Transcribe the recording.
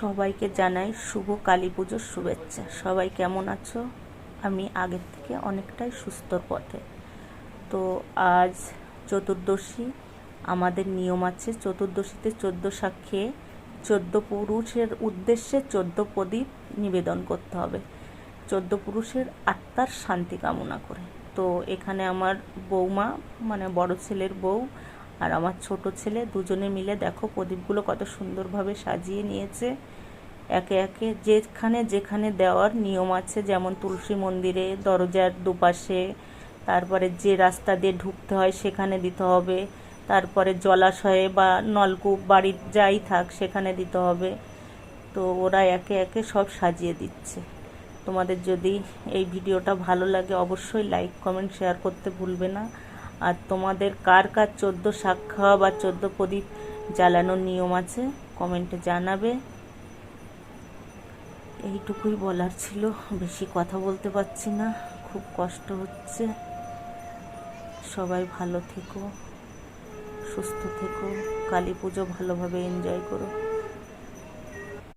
সবাইকে জানাই শুভ কালী পুজোর শুভেচ্ছা। সবাই কেমন আছো? আমি আগের থেকে অনেকটাই সুস্থর পথে। তো আজ চতুর্দশী, আমাদের নিয়ম আছে চতুর্দশীতে 14 শাক খেয়ে 14 পুরুষের উদ্দেশ্যে 14 প্রদীপ নিবেদন করতে হবে, 14 পুরুষের আত্মার শান্তি কামনা করে। তো এখানে আমার বৌমা, মানে বড় ছেলের বউ আর আমার ছোট ছেলে দুজনে মিলে দেখো প্রদীপগুলো কত সুন্দরভাবে সাজিয়ে নিয়েছে। একে একে যেখানে যেখানে দেওয়ার নিয়ম আছে, যেমন তুলসী মন্দিরে দরজার দুপাশে, তারপরে যে রাস্তা দিয়ে ঢুকতে হয় সেখানে দিতে হবে, তারপরে জলাশয়ে বা নলকূপ বাড়ির যাই থাক সেখানে দিতে হবে। তো ওরা একে একে সব সাজিয়ে দিচ্ছে। তোমাদের যদি এই ভিডিওটা ভালো লাগে অবশ্যই লাইক কমেন্ট শেয়ার করতে ভুলবে না। আর তোমাদের কার কার 14 শাক খাওয়া বা 14 প্রদীপ জ্বালানোর নিয়ম আছে কমেন্টে জানাবে। এইটুকুই বলার ছিল, বেশি কথা বলতে পারছি না, খুব কষ্ট হচ্ছে। সবাই ভালো থেকো, সুস্থ থেকো, কালী পুজো ভালোভাবে এনজয় করো।